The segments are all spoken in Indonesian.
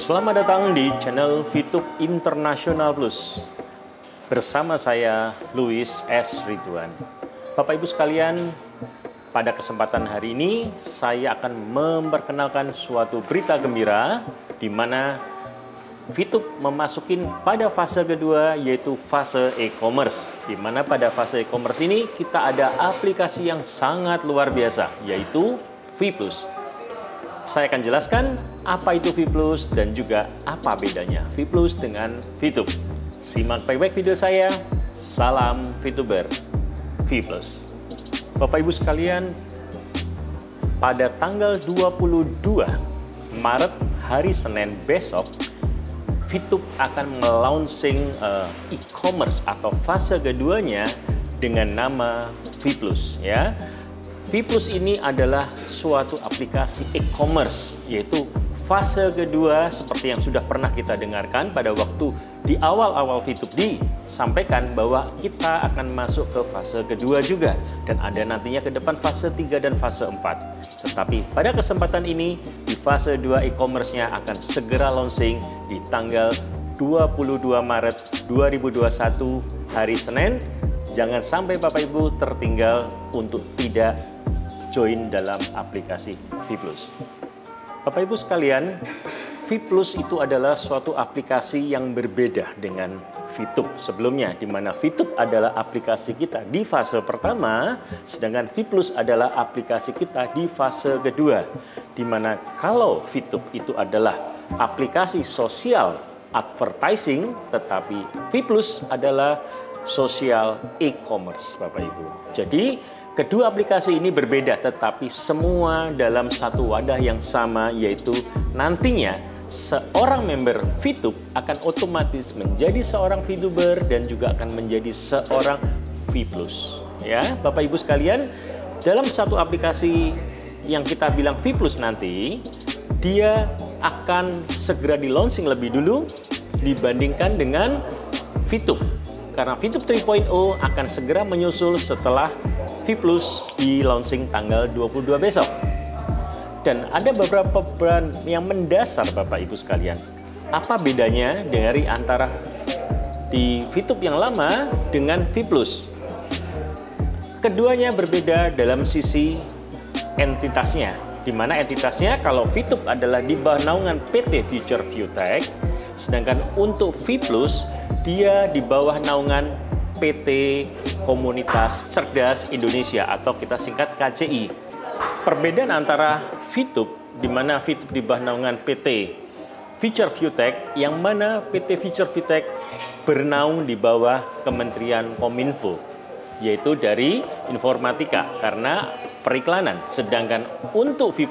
Selamat datang di channel VTube International Plus. Bersama saya, Louis S. Ridwan. Bapak Ibu sekalian, pada kesempatan hari ini saya akan memperkenalkan suatu berita gembira di mana VTube memasukin pada fase kedua, yaitu fase e-commerce. Di mana pada fase e-commerce ini kita ada aplikasi yang sangat luar biasa, yaitu V+. Saya akan jelaskan apa itu V+ dan juga apa bedanya V+ dengan VTube. Simak baik-baik video saya. Salam VTuber V+. Bapak Ibu sekalian, pada tanggal 22 Maret hari Senin besok, VTube akan melaunching e-commerce atau fase keduanya dengan nama V+, ya. V+ ini adalah suatu aplikasi e-commerce, yaitu fase kedua seperti yang sudah pernah kita dengarkan pada waktu di awal-awal VTube disampaikan bahwa kita akan masuk ke fase kedua juga, dan ada nantinya ke depan fase 3 dan fase 4. Tetapi pada kesempatan ini di fase 2 e-commerce-nya akan segera launching di tanggal 22 Maret 2021 hari Senin. Jangan sampai Bapak Ibu tertinggal untuk tidak join dalam aplikasi V+. Bapak Ibu sekalian, V+ itu adalah suatu aplikasi yang berbeda dengan VTube sebelumnya, di mana VTube adalah aplikasi kita di fase pertama, sedangkan V+ adalah aplikasi kita di fase kedua. Di mana kalau VTube itu adalah aplikasi sosial advertising, tetapi V+ adalah sosial e-commerce, Bapak Ibu. Jadi kedua aplikasi ini berbeda, tetapi semua dalam satu wadah yang sama, yaitu nantinya seorang member VTube akan otomatis menjadi seorang VTuber dan juga akan menjadi seorang V+. Ya, Bapak Ibu sekalian, dalam satu aplikasi yang kita bilang V+ nanti, dia akan segera di launching lebih dulu dibandingkan dengan VTube. Karena VTube 3.0 akan segera menyusul setelah V+ di launching tanggal 22 besok. Dan ada beberapa brand yang mendasar Bapak Ibu sekalian. Apa bedanya dari antara di VTube yang lama dengan V+? Keduanya berbeda dalam sisi entitasnya. Di mana entitasnya kalau VTube adalah di bawah naungan PT Future Viewtech, sedangkan untuk V+, dia di bawah naungan PT Komunitas Cerdas Indonesia atau kita singkat KCI. Perbedaan antara VTube, di mana VTube di bawah naungan PT Future Viewtech, yang mana PT Future Viewtech bernaung di bawah Kementerian Kominfo, yaitu dari informatika karena periklanan. Sedangkan untuk V+,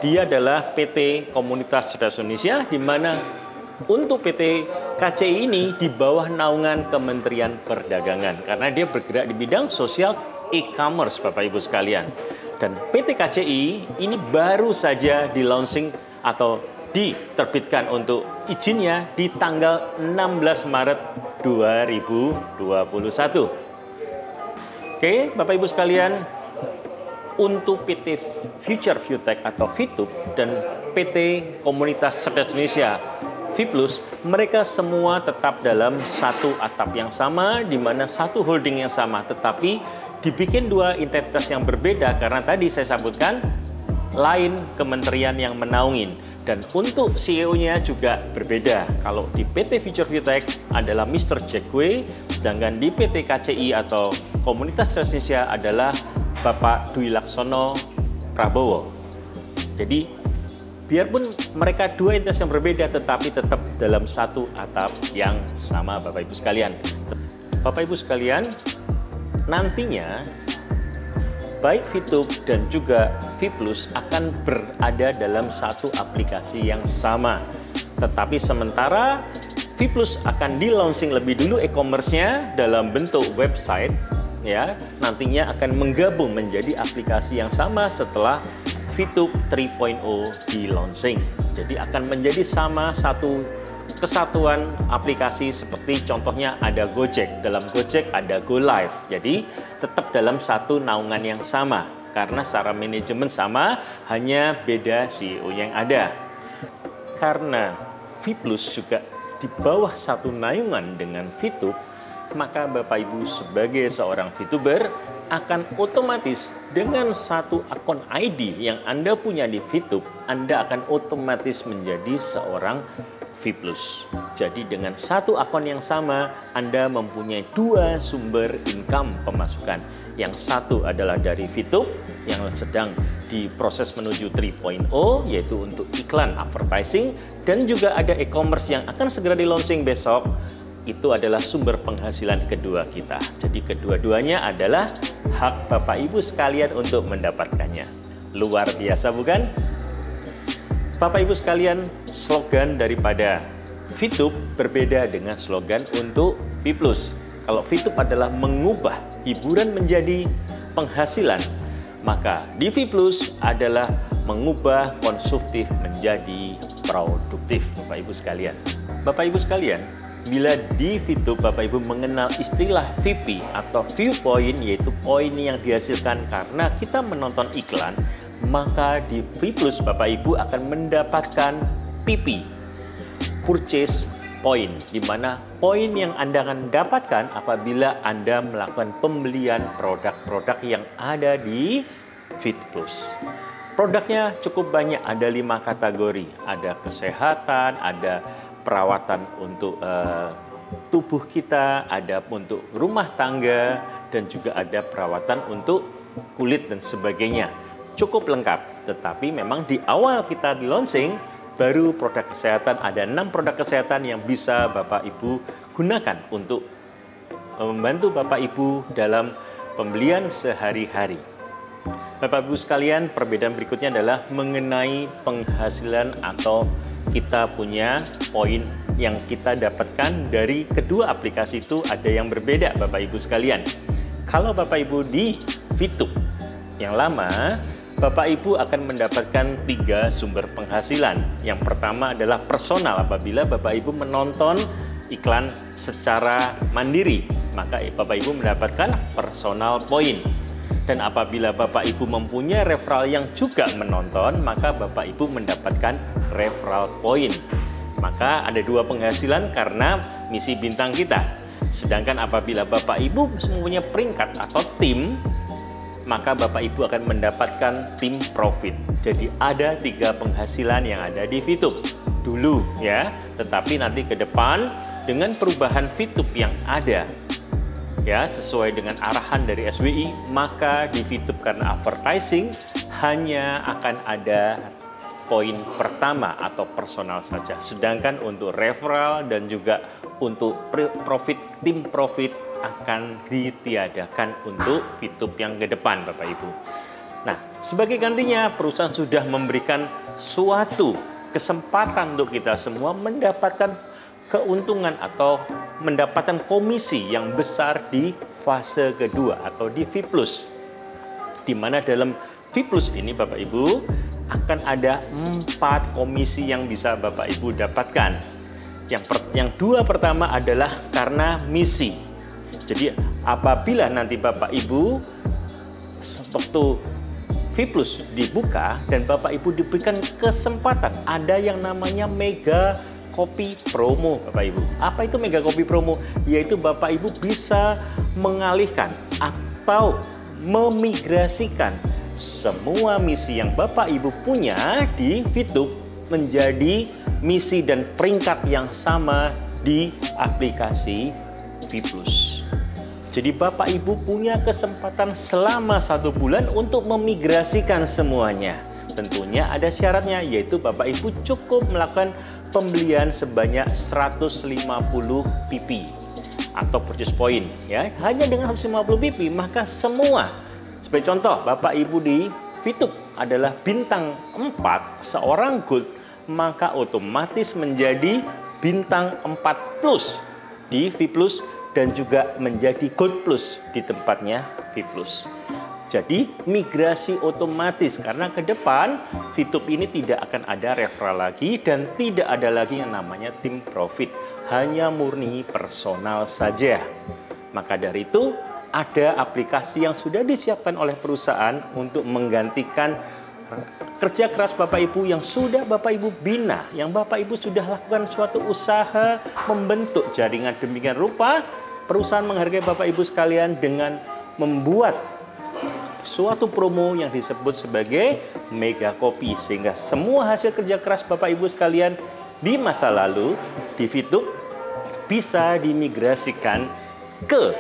dia adalah PT Komunitas Cerdas Indonesia, di mana untuk PT KCI ini di bawah naungan Kementerian Perdagangan karena dia bergerak di bidang sosial e-commerce, Bapak Ibu sekalian. Dan PT KCI ini baru saja di launching atau diterbitkan untuk izinnya di tanggal 16 Maret 2021. Oke, Bapak Ibu sekalian, untuk PT Future Viewtech atau VTube dan PT Komunitas Cerdas Indonesia V+, mereka semua tetap dalam satu atap yang sama, di mana satu holding yang sama, tetapi dibikin dua entitas yang berbeda karena tadi saya sebutkan lain kementerian yang menaungin. Dan untuk CEO-nya juga berbeda. Kalau di PT Future Viewtech adalah Mr. Jack Wei, sedangkan di PT KCI atau Komunitas Cerdas Indonesia adalah Bapak Dwi Laksono Prabowo. Jadi biarpun mereka dua entitas yang berbeda, tetapi tetap dalam satu atap yang sama, Bapak Ibu sekalian. Bapak Ibu sekalian, nantinya baik VTube dan juga V+ akan berada dalam satu aplikasi yang sama. Tetapi sementara V+ akan di-launching lebih dulu e-commerce-nya dalam bentuk website, ya. Nantinya akan menggabung menjadi aplikasi yang sama setelah VTube 3.0 di launching. Jadi akan menjadi sama satu kesatuan aplikasi, seperti contohnya ada Gojek. Dalam Gojek ada GoLive. Jadi tetap dalam satu naungan yang sama karena secara manajemen sama, hanya beda CEO yang ada. karena V Plus juga di bawah satu naungan dengan VTube, maka Bapak Ibu sebagai seorang VTuber akan otomatis dengan satu akun ID yang Anda punya di VTube, Anda akan otomatis menjadi seorang V Plus. Jadi dengan satu akun yang sama, Anda mempunyai dua sumber income pemasukan. Yang satu adalah dari VTube yang sedang diproses menuju 3.0, yaitu untuk iklan advertising, dan juga ada e-commerce yang akan segera di launching besok. Itu adalah sumber penghasilan kedua kita. Jadi kedua-duanya adalah hak Bapak Ibu sekalian untuk mendapatkannya. Luar biasa bukan? Bapak Ibu sekalian, slogan daripada VTube berbeda dengan slogan untuk V Plus. Kalau VTube adalah mengubah hiburan menjadi penghasilan, maka di V Plus adalah mengubah konsumtif menjadi produktif, Bapak Ibu sekalian. Bapak Ibu sekalian, bila di VTube Bapak Ibu mengenal istilah VP atau viewpoint, yaitu poin yang dihasilkan karena kita menonton iklan, maka di V Plus Bapak Ibu akan mendapatkan PP, purchase point, di mana poin yang Anda akan dapatkan apabila Anda melakukan pembelian produk-produk yang ada di V Plus. Produknya cukup banyak, ada 5 kategori, ada kesehatan, ada perawatan untuk tubuh kita, ada untuk rumah tangga, dan juga ada perawatan untuk kulit dan sebagainya. Cukup lengkap, tetapi memang di awal kita di launching, baru produk kesehatan, ada 6 produk kesehatan yang bisa Bapak Ibu gunakan untuk membantu Bapak Ibu dalam pembelian sehari-hari. Bapak Ibu sekalian, perbedaan berikutnya adalah mengenai penghasilan atau kita punya poin yang kita dapatkan dari kedua aplikasi itu ada yang berbeda Bapak Ibu sekalian. Kalau Bapak Ibu di VTube yang lama, Bapak Ibu akan mendapatkan 3 sumber penghasilan. Yang pertama adalah personal, apabila Bapak Ibu menonton iklan secara mandiri, maka Bapak Ibu mendapatkan personal point. Dan apabila Bapak Ibu mempunyai referral yang juga menonton, maka Bapak Ibu mendapatkan referral point. Maka ada 2 penghasilan karena misi bintang kita. Sedangkan apabila Bapak Ibu mempunyai peringkat atau tim, maka Bapak Ibu akan mendapatkan tim profit. Jadi ada 3 penghasilan yang ada di VTube dulu ya. Tetapi nanti ke depan dengan perubahan VTube yang ada ya, sesuai dengan arahan dari SWI, maka di VTube karena advertising hanya akan ada poin pertama atau personal saja. Sedangkan untuk referral dan juga untuk profit, tim profit akan ditiadakan untuk VTube yang ke depan Bapak Ibu. Nah, sebagai gantinya perusahaan sudah memberikan suatu kesempatan untuk kita semua mendapatkan keuntungan atau mendapatkan komisi yang besar di fase kedua atau di V Plus. Di mana dalam V Plus ini Bapak Ibu akan ada 4 komisi yang bisa Bapak Ibu dapatkan. Yang 2 pertama adalah karena misi. Jadi apabila nanti Bapak Ibu waktu V Plus dibuka dan Bapak Ibu diberikan kesempatan, ada yang namanya mega copy promo Bapak Ibu. Apa itu mega copy promo? Yaitu Bapak Ibu bisa mengalihkan atau memigrasikan semua misi yang Bapak Ibu punya di VTube menjadi misi dan peringkat yang sama di aplikasi V Plus. Jadi Bapak Ibu punya kesempatan selama 1 bulan untuk memigrasikan semuanya. Tentunya ada syaratnya, yaitu Bapak Ibu cukup melakukan pembelian sebanyak 150 PP atau purchase point ya. Hanya dengan 150 PP maka semua, sebagai contoh Bapak Ibu di VTube adalah bintang 4 seorang gold, maka otomatis menjadi bintang 4 plus di V Plus dan juga menjadi Gold Plus di tempatnya V Plus. Jadi migrasi otomatis karena ke depan VTube ini tidak akan ada referral lagi dan tidak ada lagi yang namanya tim profit, hanya murni personal saja. Maka dari itu ada aplikasi yang sudah disiapkan oleh perusahaan untuk menggantikan kerja keras Bapak Ibu yang sudah Bapak Ibu bina, yang Bapak Ibu sudah lakukan suatu usaha membentuk jaringan demikian rupa, perusahaan menghargai Bapak Ibu sekalian dengan membuat suatu promo yang disebut sebagai Mega Kopi, sehingga semua hasil kerja keras Bapak Ibu sekalian di masa lalu di Fitup bisa dimigrasikan ke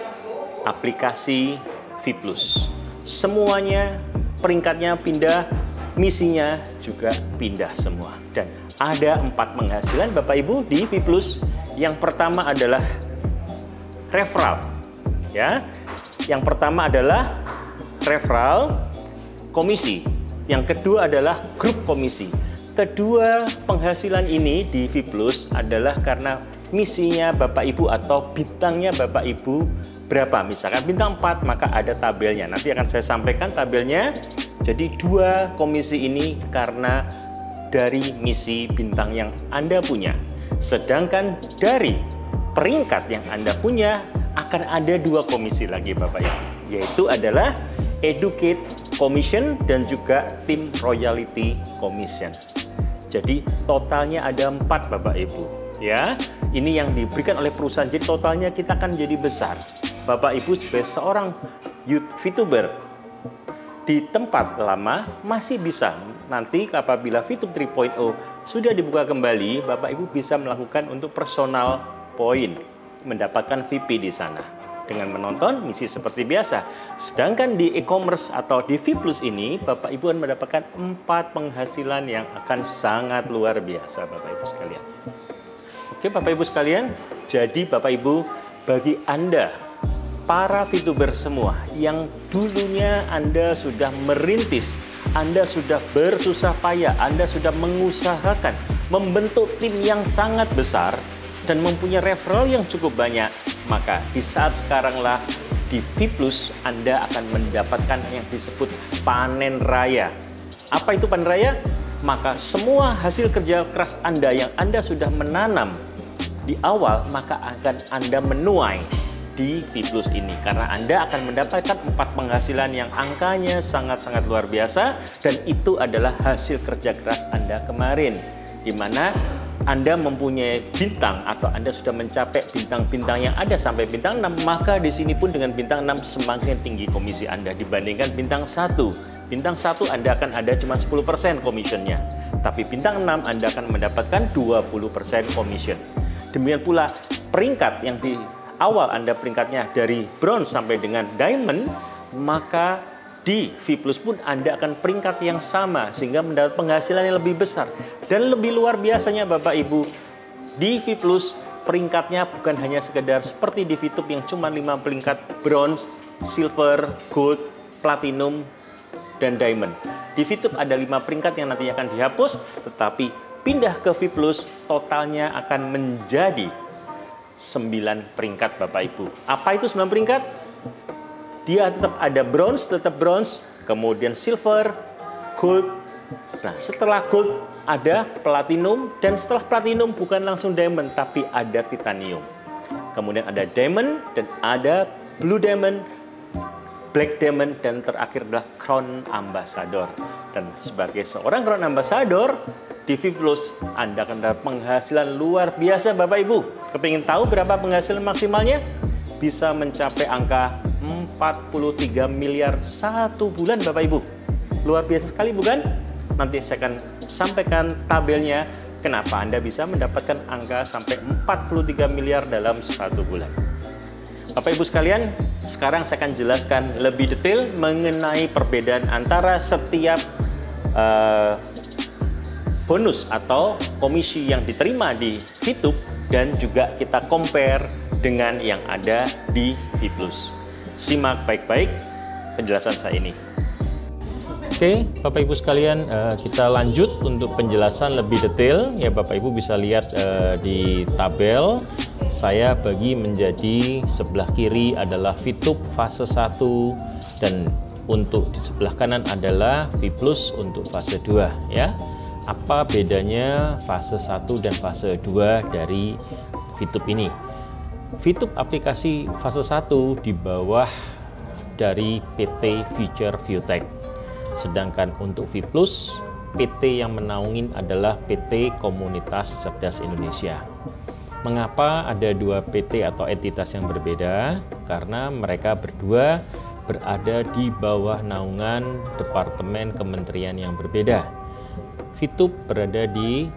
aplikasi Fiplus. Semuanya peringkatnya pindah, misinya juga pindah semua. Dan ada 4 penghasilan Bapak Ibu di Fiplus. Yang pertama adalah referral, ya. Yang pertama adalah referral komisi. Yang kedua adalah grup komisi. Kedua penghasilan ini di Fiplus adalah karena misinya Bapak Ibu atau bintangnya Bapak Ibu berapa. Misalkan bintang 4, maka ada tabelnya. Nanti akan saya sampaikan tabelnya. Jadi 2 komisi ini karena dari misi bintang yang Anda punya. Sedangkan dari peringkat yang Anda punya akan ada 2 komisi lagi Bapak Ibu, yaitu adalah Educate Commission dan juga Tim Royalty Commission. Jadi totalnya ada 4 Bapak Ibu, ya. Ini yang diberikan oleh perusahaan. Jadi totalnya kita akan jadi besar. Bapak Ibu sebagai seorang VTuber di tempat lama masih bisa. Nanti apabila Fitup 3.0 sudah dibuka kembali, Bapak Ibu bisa melakukan untuk personal point, mendapatkan VIP di sana dengan menonton misi seperti biasa. Sedangkan di e-commerce atau di Fiplus ini, Bapak Ibu akan mendapatkan 4 penghasilan yang akan sangat luar biasa Bapak Ibu sekalian. Oke Bapak Ibu sekalian, jadi Bapak Ibu, bagi Anda para VTuber semua yang dulunya Anda sudah merintis, Anda sudah bersusah payah, Anda sudah mengusahakan membentuk tim yang sangat besar dan mempunyai referral yang cukup banyak, maka di saat sekaranglah di Fiplus Anda akan mendapatkan yang disebut panen raya. Apa itu panen raya? Maka semua hasil kerja keras Anda yang Anda sudah menanam di awal, maka akan Anda menuai di Fiplus ini. Karena Anda akan mendapatkan 4 penghasilan yang angkanya sangat-sangat luar biasa, dan itu adalah hasil kerja keras Anda kemarin, di mana Anda mempunyai bintang atau Anda sudah mencapai bintang-bintang yang ada sampai bintang 6, maka di sini pun dengan bintang 6 semakin tinggi komisi Anda dibandingkan bintang 1. Bintang 1 Anda akan ada cuma 10% commissionnya, tapi bintang 6 Anda akan mendapatkan 20% commission. Demikian pula peringkat yang di awal Anda peringkatnya dari bronze sampai dengan diamond, maka di Fiplus pun Anda akan peringkat yang sama sehingga mendapat penghasilan yang lebih besar. Dan lebih luar biasanya Bapak Ibu, di Fiplus peringkatnya bukan hanya sekedar seperti di Fitup yang cuma 5 peringkat bronze, silver, gold, platinum, dan diamond. Di Fitup ada 5 peringkat yang nantinya akan dihapus, tetapi pindah ke Fiplus totalnya akan menjadi 9 peringkat Bapak Ibu. Apa itu 9 peringkat? Dia tetap ada bronze, kemudian silver, gold. Nah, setelah gold ada platinum, dan setelah platinum bukan langsung diamond, tapi ada titanium. Kemudian ada diamond, dan ada blue diamond, black diamond, dan terakhir adalah crown ambassador. Dan sebagai seorang crown ambassador di Fiplus, Anda akan dapat penghasilan luar biasa Bapak Ibu. Kepingin tahu berapa penghasilan maksimalnya? Bisa mencapai angka 43 miliar 1 bulan Bapak Ibu. Luar biasa sekali bukan? Nanti saya akan sampaikan tabelnya kenapa Anda bisa mendapatkan angka sampai 43 miliar dalam 1 bulan. Bapak Ibu sekalian, sekarang saya akan jelaskan lebih detail mengenai perbedaan antara setiap bonus atau komisi yang diterima di Fitup dan juga kita compare dengan yang ada di Fiplus. Simak baik-baik penjelasan saya ini. Oke, Bapak Ibu sekalian, kita lanjut untuk penjelasan lebih detail. Ya, Bapak Ibu bisa lihat di tabel. Saya bagi menjadi sebelah kiri adalah Fitup fase 1 dan untuk di sebelah kanan adalah Fiplus untuk fase 2 ya. Apa bedanya fase 1 dan fase 2 dari Fitup ini? Fitup aplikasi fase 1 di bawah dari PT Future Viewtech. Sedangkan untuk V+, PT yang menaungin adalah PT Komunitas Cerdas Indonesia. Mengapa ada dua PT atau entitas yang berbeda? Karena mereka berdua berada di bawah naungan departemen kementerian yang berbeda. Fitup berada di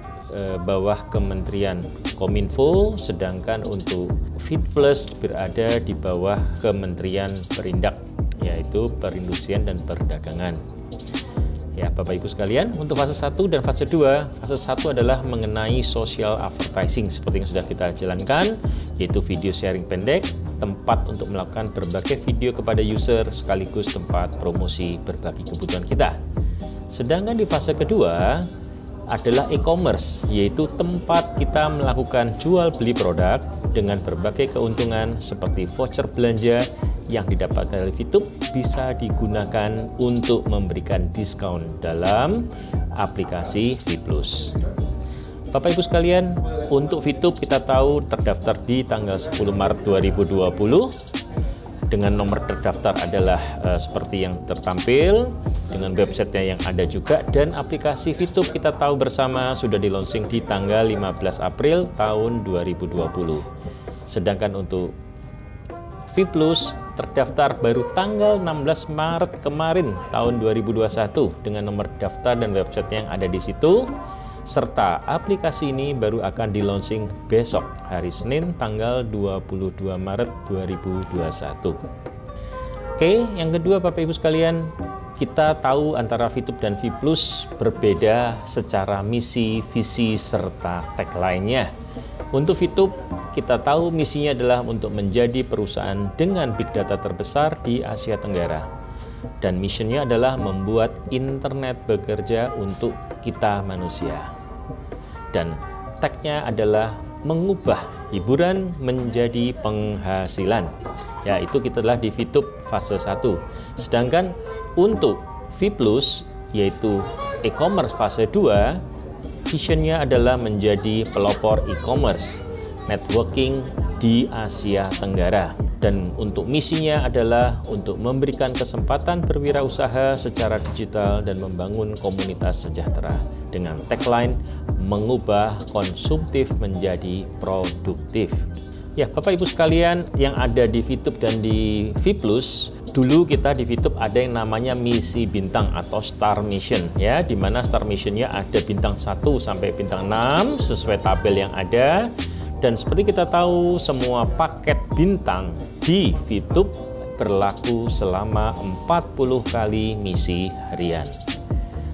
bawah Kementerian Kominfo, sedangkan untuk Fitplus berada di bawah Kementerian Perindak, yaitu Perindustrian dan Perdagangan. Ya, Bapak Ibu sekalian, untuk fase 1 dan fase 2, fase 1 adalah mengenai social advertising seperti yang sudah kita jalankan, yaitu video sharing pendek, tempat untuk melakukan berbagai video kepada user sekaligus tempat promosi berbagi kebutuhan kita. Sedangkan di fase kedua adalah e-commerce, yaitu tempat kita melakukan jual beli produk dengan berbagai keuntungan seperti voucher belanja yang didapatkan dari Fitup bisa digunakan untuk memberikan diskon dalam aplikasi V+. Bapak Ibu sekalian, untuk Fitup kita tahu terdaftar di tanggal 10 Maret 2020 dengan nomor terdaftar adalah seperti yang tertampil dengan websitenya yang ada juga, dan aplikasi Fitup kita tahu bersama sudah di-launching di tanggal 15 April tahun 2020. Sedangkan untuk V+ terdaftar baru tanggal 16 Maret kemarin tahun 2021 dengan nomor daftar dan website yang ada di situ, serta aplikasi ini baru akan di-launching besok hari Senin tanggal 22 Maret 2021. Oke, yang kedua Bapak Ibu sekalian, kita tahu antara Fitup dan V+ berbeda secara misi, visi, serta tagline-nya. Untuk Fitup, kita tahu misinya adalah untuk menjadi perusahaan dengan big data terbesar di Asia Tenggara. Dan misinya adalah membuat internet bekerja untuk kita manusia. Dan tagnya adalah mengubah hiburan menjadi penghasilan. Ya, itu kita telah di Fitup fase 1. Sedangkan untuk V+, yaitu e-commerce fase 2, visionnya adalah menjadi pelopor e-commerce networking di Asia Tenggara. Dan untuk misinya adalah untuk memberikan kesempatan berwirausaha secara digital dan membangun komunitas sejahtera dengan tagline mengubah konsumtif menjadi produktif. Ya, Bapak Ibu sekalian yang ada di Fitup dan di V+, dulu kita di Fitup ada yang namanya misi bintang atau Star Mission, ya, di mana Star Missionnya ada bintang 1 sampai bintang 6 sesuai tabel yang ada. Dan seperti kita tahu, semua paket bintang di Fitup berlaku selama 40 kali misi harian.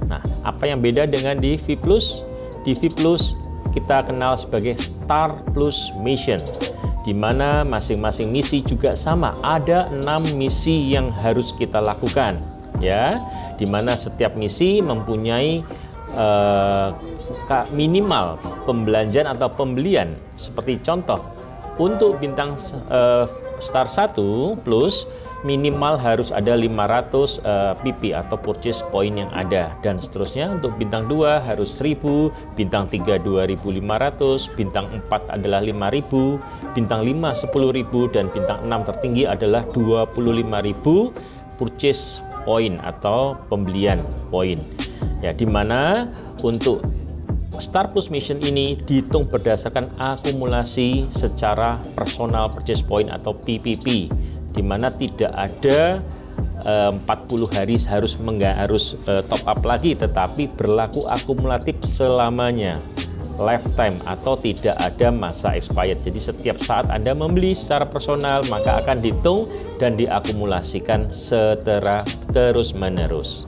Nah, apa yang beda dengan di V+? Di V+ kita kenal sebagai Star Plus Mission, di mana masing-masing misi juga sama, ada 6 misi yang harus kita lakukan, ya, di mana setiap misi mempunyai minimal pembelanjaan atau pembelian. Seperti contoh, untuk bintang Star 1 Plus minimal harus ada 500 PP atau purchase point yang ada, dan seterusnya. Untuk bintang 2 harus 1000, bintang 3 2500, bintang 4 adalah 5000, bintang 5 10.000, dan bintang 6 tertinggi adalah 25.000 purchase point atau pembelian poin. Ya, di mana untuk Star Plus Mission ini dihitung berdasarkan akumulasi secara personal purchase point atau PPP, di mana tidak ada 40 hari harus top up lagi, tetapi berlaku akumulatif selamanya, lifetime atau tidak ada masa expired. Jadi setiap saat Anda membeli secara personal maka akan dihitung dan diakumulasikan secara terus-menerus.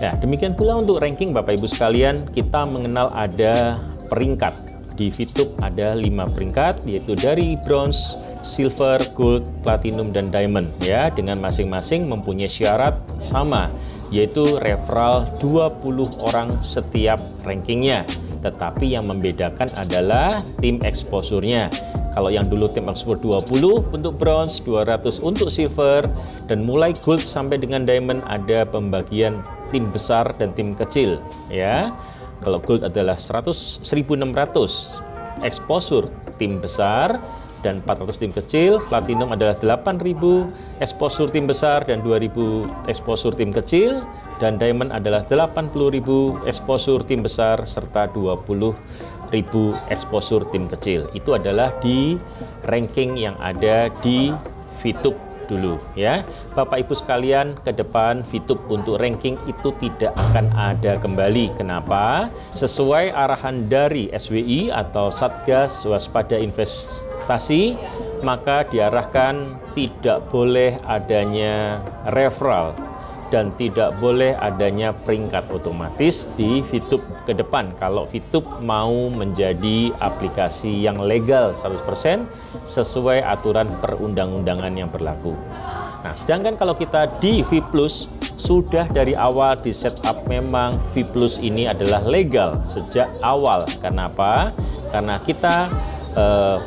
Ya, demikian pula untuk ranking Bapak Ibu sekalian, kita mengenal ada peringkat. Di Fitup ada 5 peringkat, yaitu dari bronze, silver, gold, platinum, dan diamond, ya, dengan masing-masing mempunyai syarat sama, yaitu referral 20 orang setiap rankingnya. Tetapi yang membedakan adalah tim exposure-nya. Kalau yang dulu tim exposure 20 untuk bronze, 200 untuk silver, dan mulai gold sampai dengan diamond ada pembagian tim besar dan tim kecil, ya. Kalau gold adalah 1.600 exposure tim besar dan 400 tim kecil, platinum adalah 8.000 exposure tim besar dan 2.000 exposure tim kecil, dan diamond adalah 80.000 exposure tim besar serta 20.000 exposure tim kecil. Itu adalah di ranking yang ada di VTube dulu ya. Bapak Ibu sekalian, ke depan VTube untuk ranking itu tidak akan ada kembali. Kenapa? Sesuai arahan dari SWI atau Satgas Waspada Investasi, maka diarahkan tidak boleh adanya referral dan tidak boleh adanya peringkat otomatis di VTube ke depan kalau VTube mau menjadi aplikasi yang legal 100% sesuai aturan perundang-undangan yang berlaku. Nah, sedangkan kalau kita di V Plus sudah dari awal di setup memang V Plus ini adalah legal sejak awal. Kenapa? Karena kita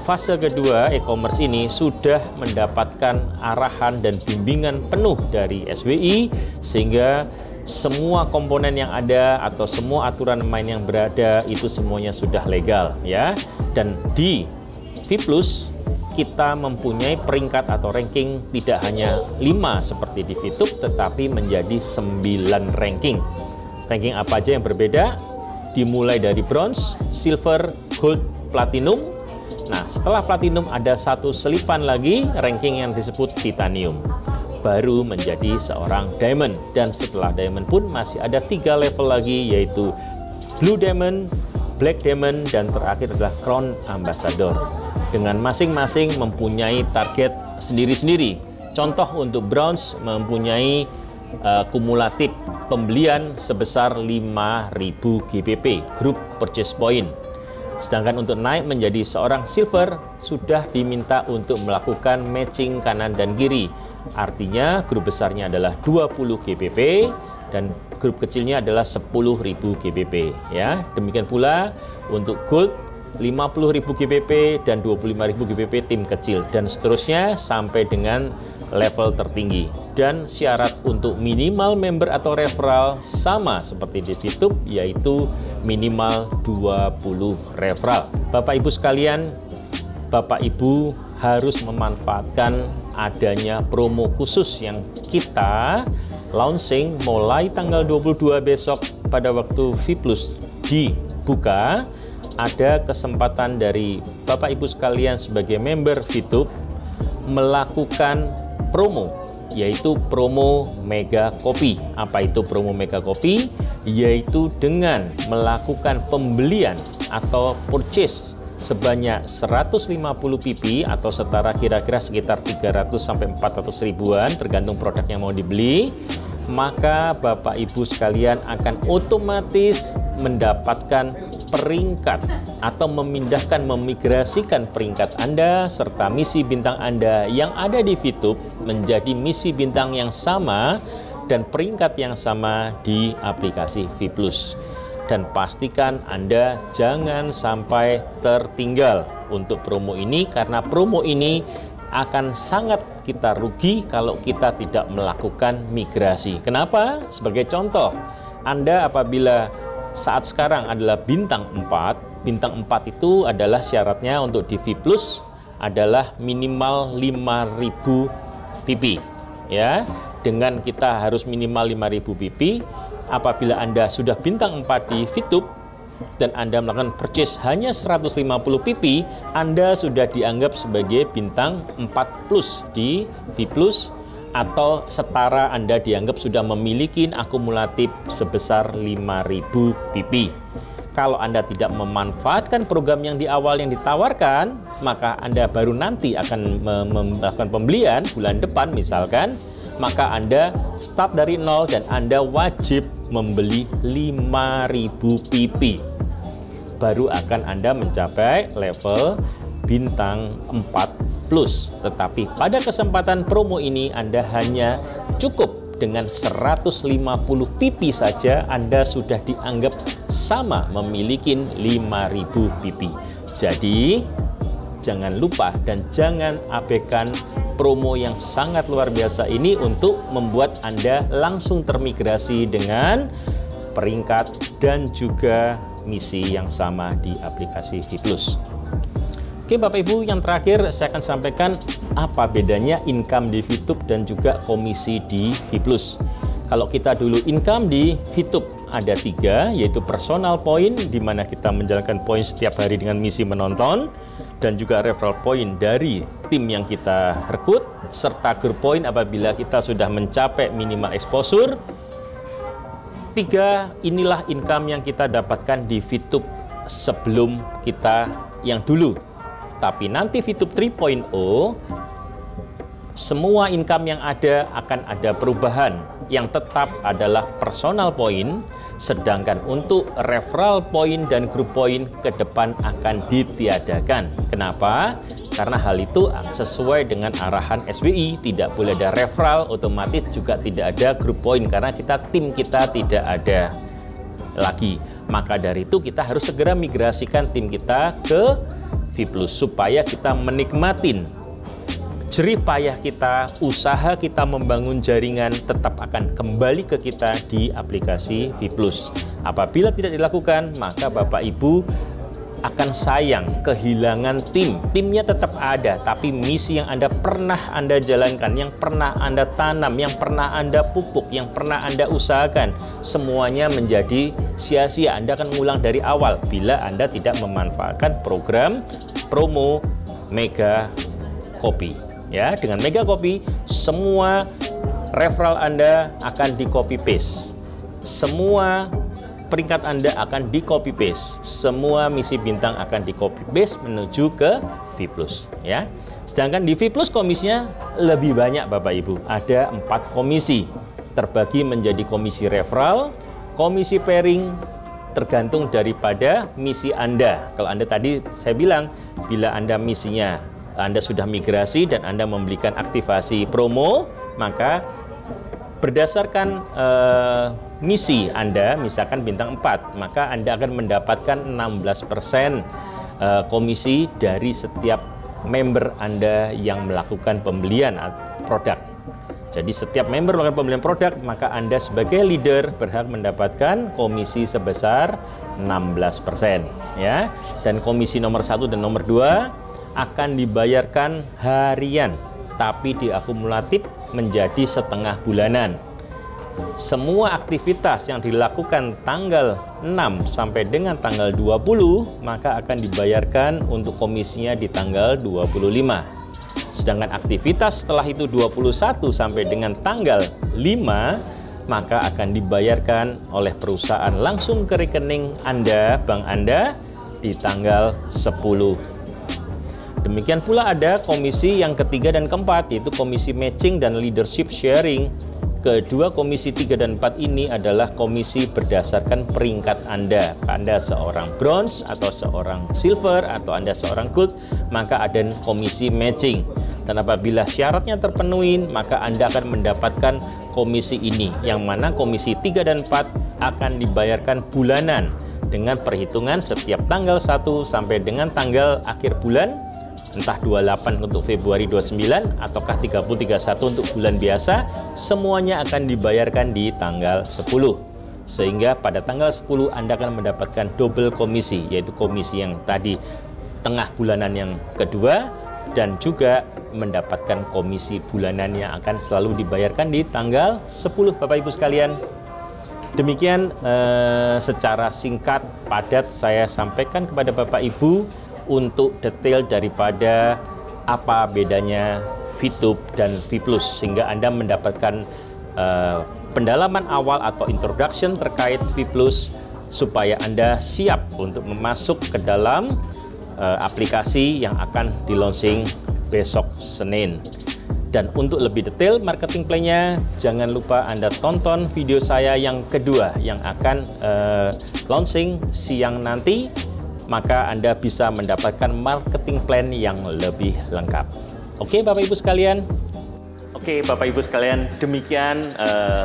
fase kedua e-commerce ini sudah mendapatkan arahan dan bimbingan penuh dari SWI sehingga semua komponen yang ada atau semua aturan main yang berada itu semuanya sudah legal ya. Dan di V Plus kita mempunyai peringkat atau ranking tidak hanya 5 seperti di VTube tetapi menjadi 9 ranking. Ranking apa aja yang berbeda? Dimulai dari bronze, silver, gold, platinum. Nah, setelah platinum ada satu selipan lagi ranking yang disebut titanium. Baru menjadi seorang diamond. Dan setelah diamond pun masih ada 3 level lagi yaitu blue diamond, black diamond, dan terakhir adalah crown ambassador. Dengan masing-masing mempunyai target sendiri-sendiri. Contoh untuk bronze mempunyai kumulatif pembelian sebesar 5.000 GPP, Group Purchase Point. Sedangkan untuk naik menjadi seorang silver sudah diminta untuk melakukan matching kanan dan kiri. Artinya grup besarnya adalah 20 GPP dan grup kecilnya adalah 10.000 GPP ya. Demikian pula untuk gold 50.000 GPP dan 25.000 GPP tim kecil dan seterusnya sampai dengan level tertinggi. Dan syarat untuk minimal member atau referral sama seperti di VTube yaitu minimal 20 referral. Bapak Ibu sekalian, Bapak Ibu harus memanfaatkan adanya promo khusus yang kita launching mulai tanggal 22 besok pada waktu V Plus dibuka. Ada kesempatan dari Bapak Ibu sekalian sebagai member VTube melakukan promo, yaitu promo Mega Kopi. Apa itu promo Mega Kopi? Yaitu dengan melakukan pembelian atau purchase sebanyak 150 pp atau setara kira-kira sekitar 300 sampai 400 ribuan tergantung produk yang mau dibeli, maka Bapak Ibu sekalian akan otomatis mendapatkan peringkat atau memindahkan, memigrasikan peringkat Anda serta misi bintang Anda yang ada di VTube menjadi misi bintang yang sama dan peringkat yang sama di aplikasi V Plus. Dan pastikan Anda jangan sampai tertinggal untuk promo ini karena promo ini akan sangat kita rugi kalau kita tidak melakukan migrasi. Kenapa? Sebagai contoh, Anda apabila saat sekarang adalah bintang 4, bintang 4 itu adalah syaratnya untuk di V Plus adalah minimal 5.000 pp ya. Dengan kita harus minimal 5.000 pp. Apabila Anda sudah bintang 4 di VTube dan Anda melakukan purchase hanya 150 pp, Anda sudah dianggap sebagai bintang 4 plus di V Plus atau setara Anda dianggap sudah memiliki akumulatif sebesar 5.000 pp. Kalau Anda tidak memanfaatkan program yang di awal yang ditawarkan, maka Anda baru nanti akan melakukan pembelian bulan depan misalkan, maka Anda start dari nol dan Anda wajib membeli 5.000 pp. Baru akan Anda mencapai level bintang 4 plus. Tetapi pada kesempatan promo ini Anda hanya cukup dengan 150 pp saja Anda sudah dianggap sama memiliki 5.000 pp. Jadi jangan lupa dan jangan abaikan promo yang sangat luar biasa ini untuk membuat Anda langsung termigrasi dengan peringkat dan juga misi yang sama di aplikasi V Plus. Oke Bapak Ibu, yang terakhir saya akan sampaikan apa bedanya income di VTube dan juga komisi di V Plus. Kalau kita dulu income di Fitup ada 3, yaitu personal point, di mana kita menjalankan poin setiap hari dengan misi menonton, dan juga referral point dari tim yang kita rekrut, serta group point apabila kita sudah mencapai minimal exposure. 3, inilah income yang kita dapatkan di Fitup sebelum kita yang dulu. Tapi nanti Fitup 3.0, semua income yang ada akan ada perubahan. Yang tetap adalah personal point, sedangkan untuk referral point dan group point ke depan akan ditiadakan. Kenapa? Karena hal itu sesuai dengan arahan SWI, tidak boleh ada referral, otomatis juga tidak ada group point karena tim kita tidak ada lagi. Maka dari itu kita harus segera migrasikan tim kita ke V+ supaya kita menikmatin jerih payah kita, usaha kita membangun jaringan tetap akan kembali ke kita di aplikasi V+. Apabila tidak dilakukan, maka Bapak Ibu akan sayang kehilangan tim. Timnya tetap ada, tapi misi yang pernah Anda jalankan, yang pernah Anda tanam, yang pernah Anda pupuk, yang pernah Anda usahakan, semuanya menjadi sia-sia. Anda akan mengulang dari awal bila Anda tidak memanfaatkan program promo Mega Copy. Ya, dengan Mega Copy semua referral Anda akan di copy paste. Semua peringkat Anda akan di copy paste. Semua misi bintang akan di copy paste menuju ke V+, ya. Sedangkan di V+ komisinya lebih banyak Bapak Ibu. Ada 4 komisi. Terbagi menjadi komisi referral, komisi pairing, tergantung daripada misi Anda. Kalau Anda tadi saya bilang bila Anda misinya Anda sudah migrasi dan Anda membelikan aktivasi promo, maka berdasarkan misi Anda, misalkan bintang 4, maka Anda akan mendapatkan 16% komisi dari setiap member Anda yang melakukan pembelian produk. Jadi setiap member melakukan pembelian produk, maka Anda sebagai leader berhak mendapatkan komisi sebesar 16%, ya. Dan komisi nomor 1 dan nomor 2 akan dibayarkan harian, tapi diakumulatif menjadi setengah bulanan. Semua aktivitas yang dilakukan tanggal 6 sampai dengan tanggal 20, maka akan dibayarkan untuk komisinya di tanggal 25. Sedangkan aktivitas setelah itu 21 sampai dengan tanggal 5, maka akan dibayarkan oleh perusahaan langsung ke rekening Anda, bank Anda, di tanggal 10. Demikian pula ada komisi yang ketiga dan keempat, yaitu komisi matching dan leadership sharing. Kedua komisi 3 dan 4 ini adalah komisi berdasarkan peringkat Anda. Anda seorang bronze atau seorang silver atau Anda seorang gold, maka ada komisi matching. Dan apabila syaratnya terpenuhi, maka Anda akan mendapatkan komisi ini, yang mana komisi 3 dan 4 akan dibayarkan bulanan dengan perhitungan setiap tanggal 1 sampai dengan tanggal akhir bulan, entah 28 untuk Februari 29 ataukah 30-31 untuk bulan biasa, semuanya akan dibayarkan di tanggal 10. Sehingga pada tanggal 10 Anda akan mendapatkan double komisi, yaitu komisi yang tadi tengah bulanan yang kedua, dan juga mendapatkan komisi bulanan yang akan selalu dibayarkan di tanggal 10, Bapak Ibu sekalian. Demikian secara singkat, padat saya sampaikan kepada Bapak Ibu untuk detail daripada apa bedanya Fitup dan V+, sehingga Anda mendapatkan pendalaman awal atau introduction terkait V+, supaya Anda siap untuk masuk ke dalam aplikasi yang akan di-launching besok Senin. Dan untuk lebih detail marketing plan-nya, jangan lupa Anda tonton video saya yang kedua yang akan launching siang nanti, maka Anda bisa mendapatkan marketing plan yang lebih lengkap. Oke Bapak Ibu sekalian. Oke Bapak Ibu sekalian, demikian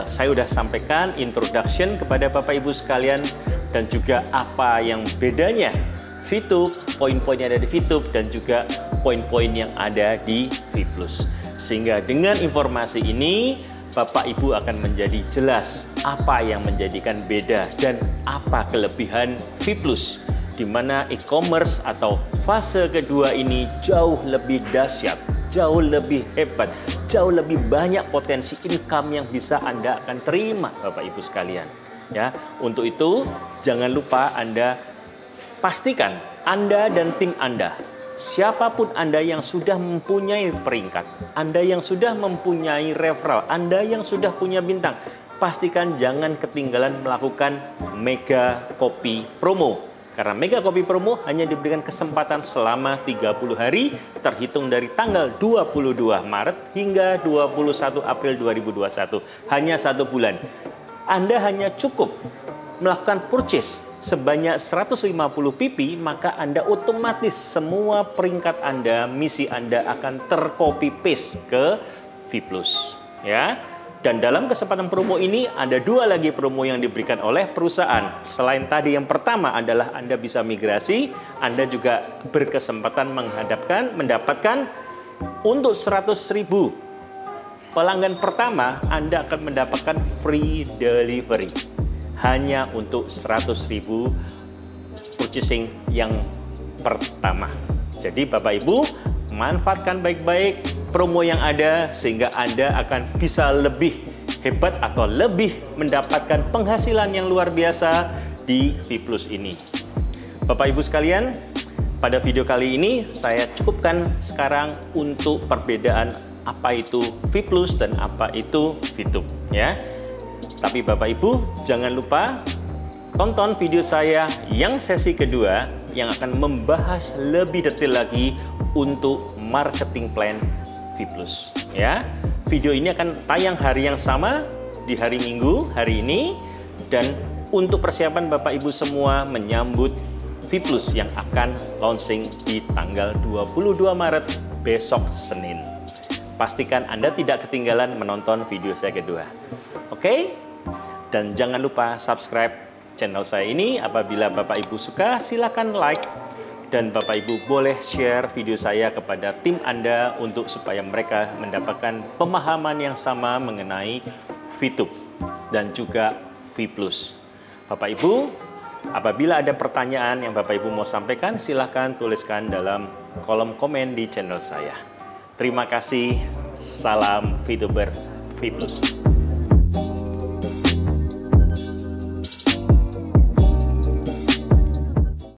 saya sudah sampaikan introduction kepada Bapak Ibu sekalian dan juga apa yang bedanya Fitup, poin-poin yang ada di Fitup dan juga poin-poin yang ada di V+. Sehingga dengan informasi ini Bapak Ibu akan menjadi jelas apa yang menjadikan beda dan apa kelebihan V+, di mana e-commerce atau fase kedua ini jauh lebih dahsyat, jauh lebih hebat, jauh lebih banyak potensi income yang bisa Anda akan terima, Bapak Ibu sekalian. Ya, untuk itu jangan lupa Anda pastikan Anda dan tim Anda, siapapun Anda yang sudah mempunyai peringkat, Anda yang sudah mempunyai referral, Anda yang sudah punya bintang, pastikan jangan ketinggalan melakukan mega copy promo. Karena mega copy promo hanya diberikan kesempatan selama 30 hari terhitung dari tanggal 22 Maret hingga 21 April 2021. Hanya 1 bulan. Anda hanya cukup melakukan purchase sebanyak 150 pp, maka Anda otomatis semua peringkat Anda, misi Anda akan tercopy paste ke V+. Ya. Dan dalam kesempatan promo ini ada 2 lagi promo yang diberikan oleh perusahaan. Selain tadi yang pertama adalah Anda bisa migrasi, Anda juga berkesempatan mendapatkan untuk 100.000 pelanggan pertama, Anda akan mendapatkan free delivery. Hanya untuk 100.000 purchasing yang pertama. Jadi Bapak Ibu, manfaatkan baik-baik promo yang ada sehingga Anda akan bisa lebih hebat atau lebih mendapatkan penghasilan yang luar biasa di V+ ini. Bapak Ibu sekalian, pada video kali ini saya cukupkan sekarang untuk perbedaan apa itu V+ dan apa itu VTube ya. Tapi Bapak Ibu jangan lupa tonton video saya yang sesi kedua yang akan membahas lebih detail lagi untuk marketing plan V+. Ya, video ini akan tayang hari yang sama di hari Minggu hari ini, dan untuk persiapan Bapak Ibu semua menyambut V+ yang akan launching di tanggal 22 Maret besok Senin. Pastikan Anda tidak ketinggalan menonton video saya kedua. Oke? Dan jangan lupa subscribe channel saya ini. Apabila Bapak Ibu suka, silakan like. Dan Bapak Ibu boleh share video saya kepada tim Anda untuk supaya mereka mendapatkan pemahaman yang sama mengenai VTube dan juga V+. Bapak Ibu, apabila ada pertanyaan yang Bapak Ibu mau sampaikan, silahkan tuliskan dalam kolom komen di channel saya. Terima kasih, salam VTuber V+.